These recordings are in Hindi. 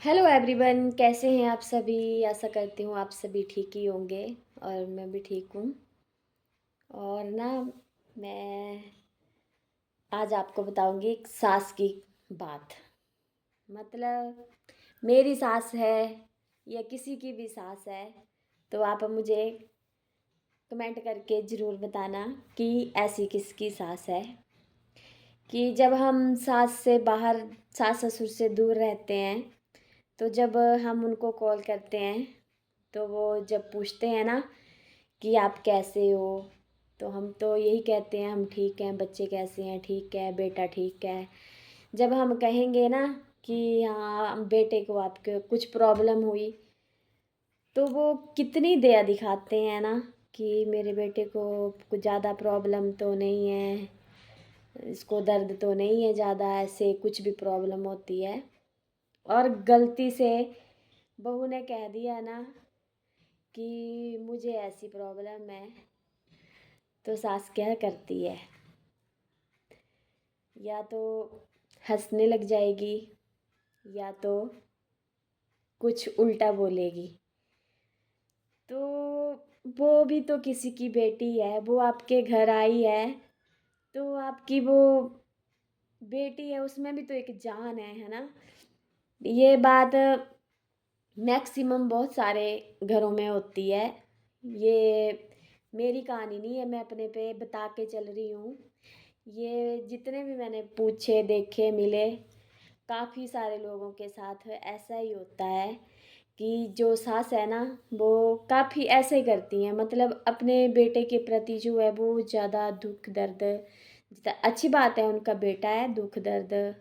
हेलो एवरीवन, कैसे हैं आप सभी। आशा करती हूँ आप सभी ठीक ही होंगे और मैं भी ठीक हूँ। और ना, मैं आज आपको बताऊंगी एक सास की बात। मतलब मेरी सास है या किसी की भी सास है, तो आप मुझे कमेंट करके ज़रूर बताना कि ऐसी किसकी सास है। कि जब हम सास से बाहर, सास ससुर से दूर रहते हैं, तो जब हम उनको कॉल करते हैं तो वो जब पूछते हैं ना कि आप कैसे हो, तो हम तो यही कहते हैं हम ठीक हैं। बच्चे कैसे हैं? ठीक है। बेटा ठीक है। जब हम कहेंगे ना कि हाँ बेटे को आपके कुछ प्रॉब्लम हुई, तो वो कितनी दया दिखाते हैं ना कि मेरे बेटे को कुछ ज़्यादा प्रॉब्लम तो नहीं है, इसको दर्द तो नहीं है ज़्यादा, ऐसे कुछ भी प्रॉब्लम होती है। और गलती से बहू ने कह दिया ना कि मुझे ऐसी प्रॉब्लम है, तो सास क्या करती है? या तो हंसने लग जाएगी या तो कुछ उल्टा बोलेगी। तो वो भी तो किसी की बेटी है, वो आपके घर आई है, तो आपकी वो बेटी है, उसमें भी तो एक जान है ना। ये बात मैक्सिमम बहुत सारे घरों में होती है। ये मेरी कहानी नहीं है, मैं अपने पे बता के चल रही हूँ। ये जितने भी मैंने पूछे, देखे, मिले, काफ़ी सारे लोगों के साथ ऐसा ही होता है कि जो सास है ना, वो काफ़ी ऐसे ही करती हैं। मतलब अपने बेटे के प्रति जो है वो ज़्यादा दुख दर्द, अच्छी बात है उनका बेटा है, दुख दर्द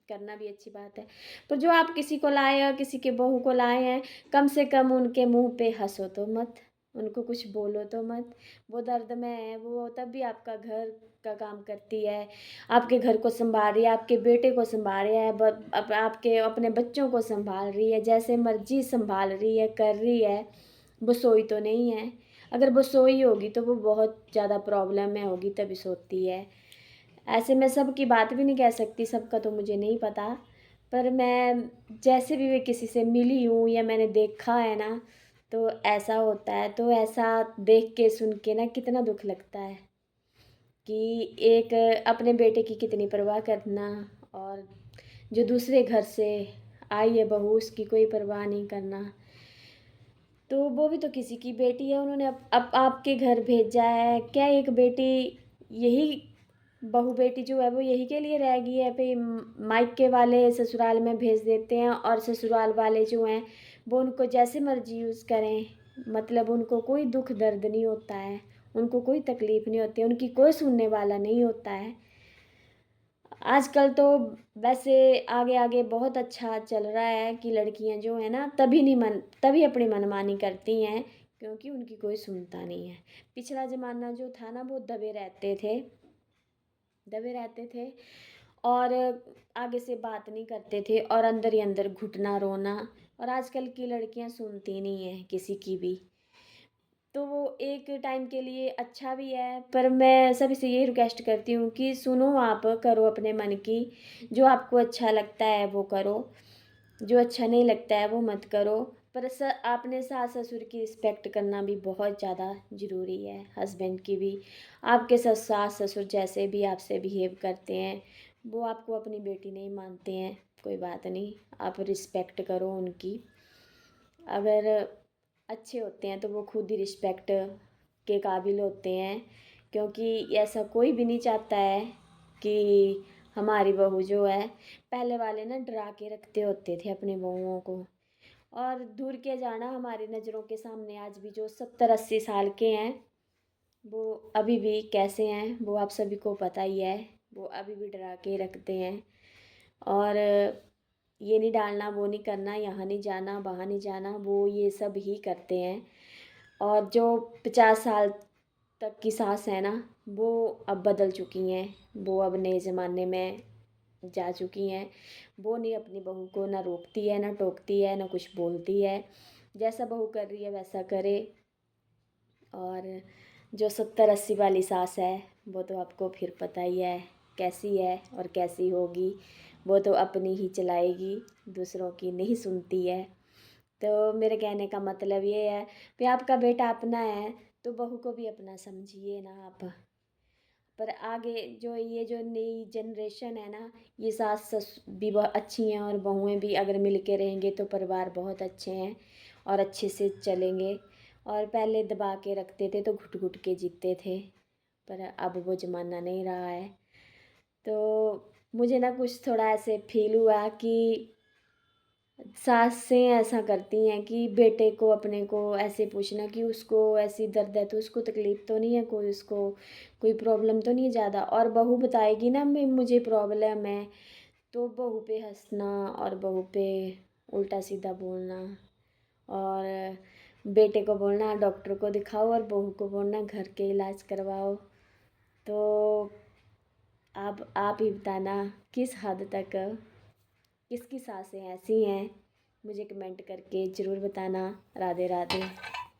करना भी अच्छी बात है। पर जो आप किसी को लाए या किसी के बहू को लाए हैं, कम से कम उनके मुंह पे हंसो तो मत, उनको कुछ बोलो तो मत। वो दर्द में है, वो तब भी आपका घर का काम करती है, आपके घर को संभाल रही है, आपके बेटे को संभाल रही है, आपके अपने बच्चों को संभाल रही है, जैसे मर्जी संभाल रही है, कर रही है। वो सोई तो नहीं है। अगर वो सोई होगी तो वो बहुत ज़्यादा प्रॉब्लम में होगी, तभी सोती है। ऐसे मैं सबकी बात भी नहीं कह सकती, सबका तो मुझे नहीं पता। पर मैं जैसे भी मैं किसी से मिली हूँ या मैंने देखा है ना, तो ऐसा होता है। तो ऐसा देख के सुन के ना कितना दुख लगता है कि एक अपने बेटे की कितनी परवाह करना, और जो दूसरे घर से आई है बहू, उसकी कोई परवाह नहीं करना। तो वो भी तो किसी की बेटी है, उन्होंने अब आपके घर भेजा है। क्या एक बेटी, यही बहू बेटी जो है वो यही के लिए रह गई है? पे मायके वाले ससुराल में भेज देते हैं और ससुराल वाले जो हैं वो उनको जैसे मर्जी यूज़ करें। मतलब उनको कोई दुख दर्द नहीं होता है, उनको कोई तकलीफ़ नहीं होती है, उनकी कोई सुनने वाला नहीं होता है। आजकल तो वैसे आगे आगे बहुत अच्छा चल रहा है कि लड़कियां जो है ना तभी अपनी मनमानी करती हैं, क्योंकि उनकी कोई सुनता नहीं है। पिछला ज़माना जो था ना, वो दबे रहते थे और आगे से बात नहीं करते थे और अंदर ही अंदर घुटना रोना। और आजकल की लड़कियां सुनती नहीं है किसी की भी। तो वो एक टाइम के लिए अच्छा भी है, पर मैं सभी से यही रिक्वेस्ट करती हूँ कि सुनो, आप करो अपने मन की। जो आपको अच्छा लगता है वो करो, जो अच्छा नहीं लगता है वो मत करो। पर आपने सास ससुर की रिस्पेक्ट करना भी बहुत ज़्यादा ज़रूरी है, हस्बैंड की भी। आपके सास ससुर जैसे भी आपसे बिहेव करते हैं, वो आपको अपनी बेटी नहीं मानते हैं, कोई बात नहीं, आप रिस्पेक्ट करो उनकी। अगर अच्छे होते हैं तो वो खुद ही रिस्पेक्ट के काबिल होते हैं। क्योंकि ऐसा कोई भी नहीं चाहता है कि हमारी बहू जो है, पहले वाले ना डरा के रखते होते थे अपनी बहुओं को। और दूर के जाना, हमारी नज़रों के सामने आज भी जो 70-80 साल के हैं, वो अभी भी कैसे हैं वो आप सभी को पता ही है। वो अभी भी डरा के रखते हैं। और ये नहीं डालना, वो नहीं करना, यहाँ नहीं जाना, वहाँ नहीं जाना, वो ये सब ही करते हैं। और जो 50 साल तक की सास है ना, वो अब बदल चुकी हैं, वो अब नए ज़माने में जा चुकी हैं। वो नहीं अपनी बहू को ना रोकती है, ना टोकती है, ना कुछ बोलती है। जैसा बहू कर रही है वैसा करे। और जो 70-80 वाली सास है, वो तो आपको फिर पता ही है कैसी है और कैसी होगी। वो तो अपनी ही चलाएगी, दूसरों की नहीं सुनती है। तो मेरे कहने का मतलब ये है कि आपका बेटा अपना है तो बहू को भी अपना समझिए ना आप। पर आगे जो ये जो नई जनरेशन है ना, ये सास ससुर भी बहुत अच्छी हैं और बहुएँ भी अगर मिल के रहेंगे तो परिवार बहुत अच्छे हैं और अच्छे से चलेंगे। और पहले दबा के रखते थे तो घुट घुट के जीते थे, पर अब वो ज़माना नहीं रहा है। तो मुझे ना कुछ थोड़ा ऐसे फ़ील हुआ कि सासें ऐसा करती हैं कि बेटे को अपने को ऐसे पूछना कि उसको ऐसी दर्द है तो उसको तकलीफ़ तो नहीं है कोई, उसको कोई प्रॉब्लम तो नहीं है ज़्यादा, और बहू बताएगी ना मैं मुझे प्रॉब्लम है, तो बहू पे हँसना और बहू पे उल्टा सीधा बोलना, और बेटे को बोलना डॉक्टर को दिखाओ और बहू को बोलना घर के इलाज करवाओ। तो आप ही बताना किस हद तक किसकी सासें ऐसी हैं, मुझे कमेंट करके ज़रूर बताना। राधे राधे।